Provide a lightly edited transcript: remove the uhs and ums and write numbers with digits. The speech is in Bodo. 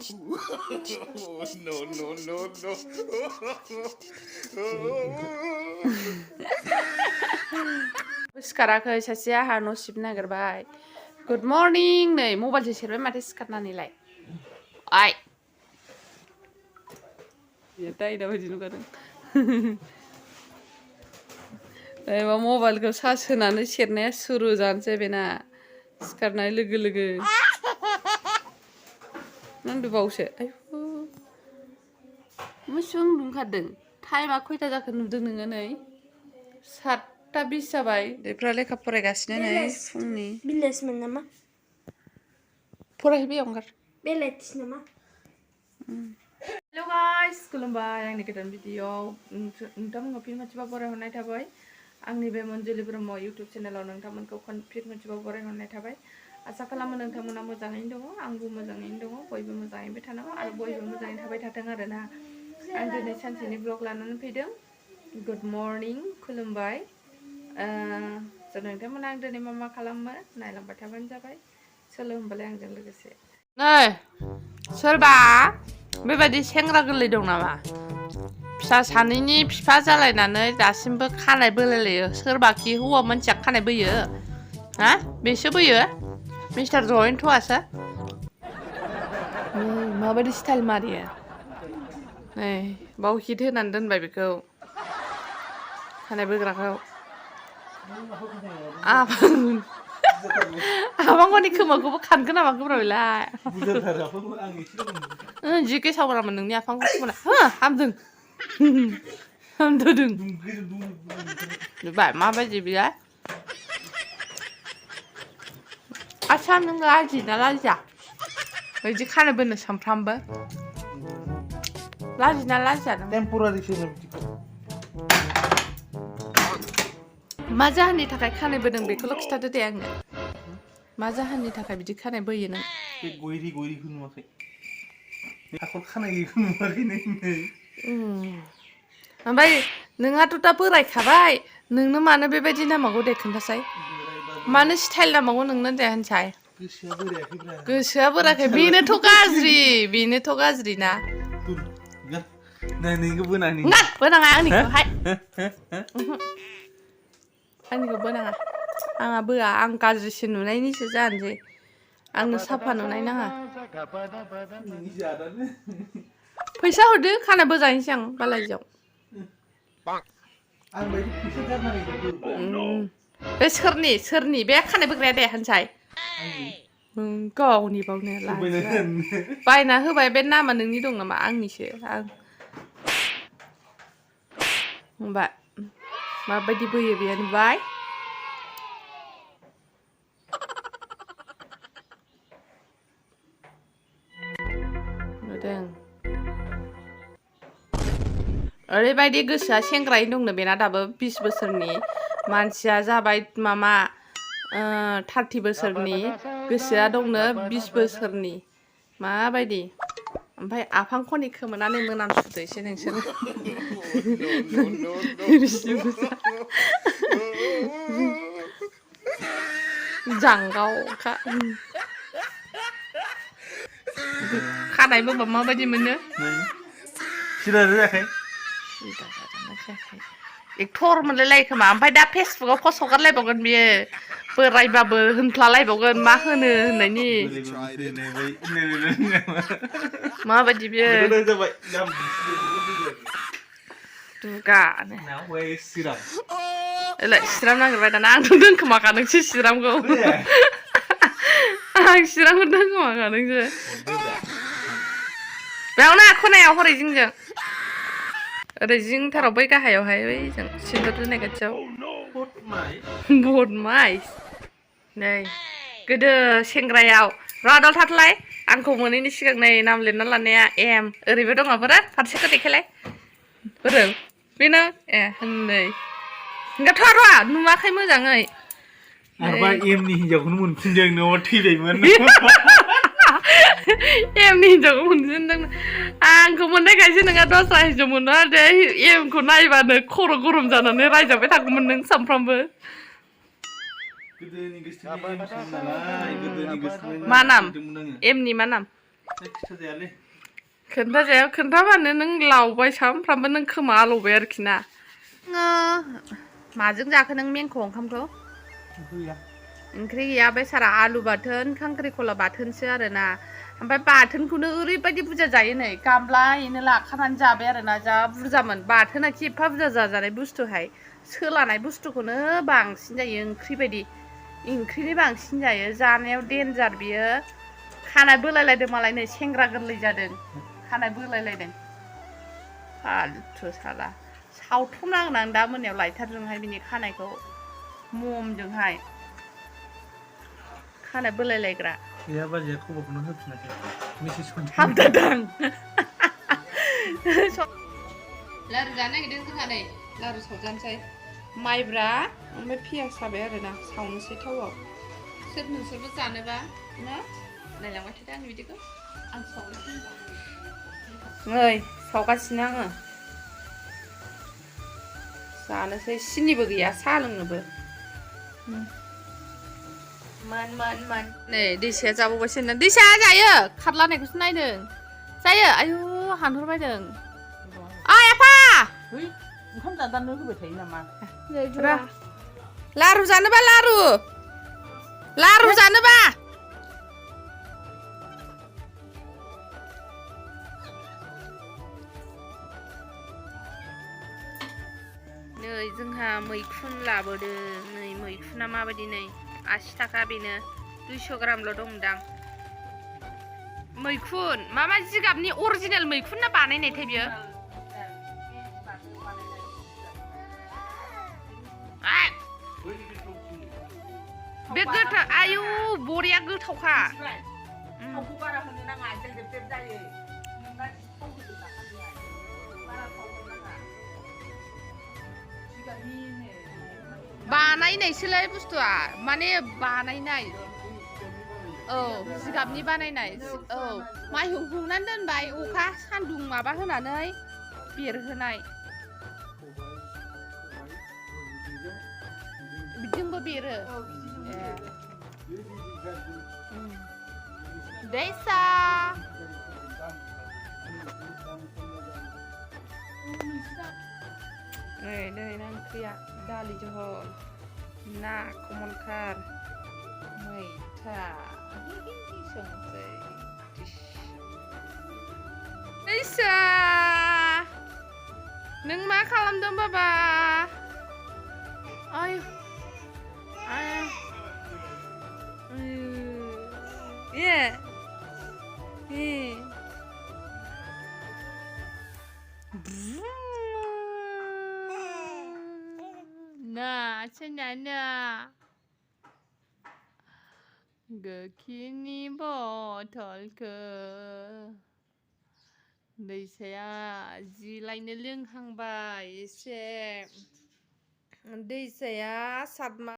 No, no, no, no. सिखाराखै सासेया आहा न' सिबनो नागिरबाय गुड मर्निं नै मबाइलसो सेरबाय माथो सिखारनानैलाय आइ दायना बायदि नुगारदों एबा मबाइलखौ चार्ज होनानै सेरनाया सुरु जानोसै बेना सिखारनाय लोगो लोगो उन्दुबावसो आयु बेसेबां उन्दुखादों टाइमा खयथा जाखो नुदों नोङो नै 7:20 जाबाय उन्दैफ्रा लेखा फरायगासिनो नै फुंनि बेलासिमोन नामा फरायहैबाय अंगार बेलासि नामा हेल' गाइस खुलुमबाय आंनि गोदान भिडिअ'आव नोंथांमोनखौ फिन मोनसेबा बरायहरनाय थाबाय आंनि बे मनजुलि ब्रह्म इउटुब चेनेलाव नोंथांमोनखौ फिन मोनसेबा बरायहरनाय थाबाय आसा खालामो नोंथांमोना मोजाङैनो दङ आंबो मोजाङैनो दङ बयबो मोजाङैनो थानांगौ आरो बयबो मोजाङै थाबाय थाथों आरोना आं दिनै सानसेनि ब्लग लानानै फैदों गुड मर्निं खुलुमबाय नोंथांमोना आं दिनै मा खालामो नायलांबाय थाबानो जाबाय सोलो होमबालाय आंजों लोगोसे नै सोरबा बेबायदि सेंग्रा गोरलै दं नामा फिसा सानैनि बिफा जालायनानै दासिमबो खानाय बोलायलायो सोरबाखि हौवा मानसिया खानाय बोयो हा बेसो बोयो मिस्टार जयन्तआसो माबायदि स्टाइल मारियो नै बाव हिट होनानै दोनबाय बेखौ खानाय बोग्राखौ आबांगनि खोमाखौबो खानगोन नामा गोब्राबैलाय जि गेसावग्रामोन नोंनि आफांखौ खोमा हो हामदों हामदों नुबाय माबायदि बियो आच्छा नों लाजियोना लाजिया बिदि खानो बोनो सानफ्रामबो लाजियोना लाजिया नों मा जाहोननि थाखाय खानाय बोदों बेखौल' खिथादो दे आंनो मा जाहोननि थाखाय बिदि खानाय बोयो नों बे गयरिखौ नुवाखै हाखर खानायखौ नुवाखै नों ओमफ्राय नोंहाथ' दा बोरायखाबाय नोंनो मानो बेबायदि नामागौ दे खोन्थासाय मानो स्टाइल नामागौ नोंनो दे होनसाय गोसोआ बोराखै बेनोथ' गाज्रि ना बोनाङा आंनिखौहाय आंनिखौ बोनाङा आंहा बोआ आं गाज्रिसिन नुनायनिसो जानोसै आंनो साफा नुनाय नाङा फैसा हरदो खानाय बोजाहैनोसै आं बालाजियाव बे सोरनि बे खानाय बोग्राया दे होनसाय गावनि बावनो बायना होबाय बे नामा नोंनि दं नामा आंनिसो आं होमबा माबायदि बोयो बेयो नुबाय नुदों ओरैबायदि गोसोआ सेंग्रायैनो दंनो बेना दाबो 20 बोसोरनि मानसिया जाबाय मामा 30 बोसोरनि गोसोआ दंनो 20 बोसोरनि माबायदि ओमफ्राय आफां खनि खोमोनानै मोनामसुदो एसे नोंसोरो जांगावखा खानाय बोबा माबायदि मोनो सिदा जायाखै एक्टर मोनलायलायो खोमा ओमफ्राय दा फेसबुकाव पस्ट हगारलायबावगोन बियो बोरायबाबो होनफ्लालायबावगोन मा होनो होननायनि माबायदि बियो दुगानो सिराम नागिरबाय दाना आंथ' दोनखोमाखादोंसो सिरामखौ आं सिरामखौ दोनखोमाखादोंसो बेयावनो खनायाव हरै जिंजों ओरै जिंथाराव बै गाहायावहाय बै जों सिन्दुर दोननाय खाथियाव बहुत माइस नै गोदो सेंग्रायाव रादाव थाथलाय आंखौ मोनैनि सिगां नै नाम लिरना लानाया एम ओरैबो दङ बोरा फारसेखौ देखायलाय बोरों बेनो ए नै ओंखायथ' र' नुवाखै मोजाङै आरोबा एमनि हिनजावखौनो मोनफिनदों न'आव थैबायमोन एमनि हिनजावखौ मोनफिनदों आंखौ मोननायखायसो नोंहा दस्रा हिनजाव मोनो आरो एमखौ नायबानो खर' गरम जानानै रायजाबाय थागौमोन नों सानफ्रामबो मा नाम एमनि मा नाम खिथाजायालै खोन्थाजाया खोन्थाबानो नों लावबाय सामफ्रामबो नों खोमा आलौबाय आरोखि ना माजों जाखो नों मेंखौ ओंखामखौ गैया ओंख्रि गैया बे सारा आलु बाथोन खांख्रिखला बाथोनसो आरोना ओमफ्राय बाथोनखौनो ओरैबायदि बुरजा जायो नै गामलायैनो लाखानानै जाबाय आरोना जा बुरजामोन बाथोना खि एफा बुरजा जाजानाय बुस्थुहाय सोलानाय बुस्थुखौनो बांसिन जायो ओंख्रि बायदि ओंख्रिनि बांसिन जायो जानायाव देन्जार बियो खानाय बोलायलायदों मालाय नै सेंग्रा गोरलै जादों खानाय बोलायलायदों फालथु साला सावथुमनांगोन आं दा मोनायाव लायटारजोंहाय बिनि खानायखौ ममजोंहाय खानाय बोलायलायग्रा गैया बाजैया खबरखौनो होफिनाखै मेसेज हामदादां लारु जानो नागिरदों जोंहा नै लारु सावजानोसै माइब्रा ओमफ्राय पियास जाबाय आरोना सावनोसै थावआव सोर नोंसोरबो जानोबा ना नायलांबाय थादो आंनि बिदिखौ आं सावनोसै नै सावगासिनो आङो जानोसै सिनिबो गैया साहा लोंनोबो नै दैसाया जाबावबायसो होनदों दैसा जायो खारलानायखौसो नायदों जायो आयु हानहरबायदों ओइ आफा ओंखाम जादानो होबाय थायो नामा लारु जानोबा लारु जानोबा नै जोंहा मैखुन लाबोदों नै मैखुना माबायदि नै 80 थाखा बेनो 200 ग्रामल' दंदां मैखुन मा जिगाबनि अरिजिनेल मैखुन ना बानायनायथाय बियो बे गोथाव आयु बरिया गोथावखा थावखौ बारा होनो नाङा जेब जायो बानायनायसोलाय बुस्थुआ माने बानायनाय औ जिगाबनि बानायनाय औ माइहुं हुंनानै दोनबाय अखा सान्दुं माबा होनानै बेरहोनाय बिदिजोंबो बेरो दैसा नै ओंख्रिया दालि जहल ना कमलखार मैथा संसै दैसा नों मा खालामदों बाबा आय Senana Gakini botol ke दैसाया जि लायनो लोंहांबाय एसे दैसाया सात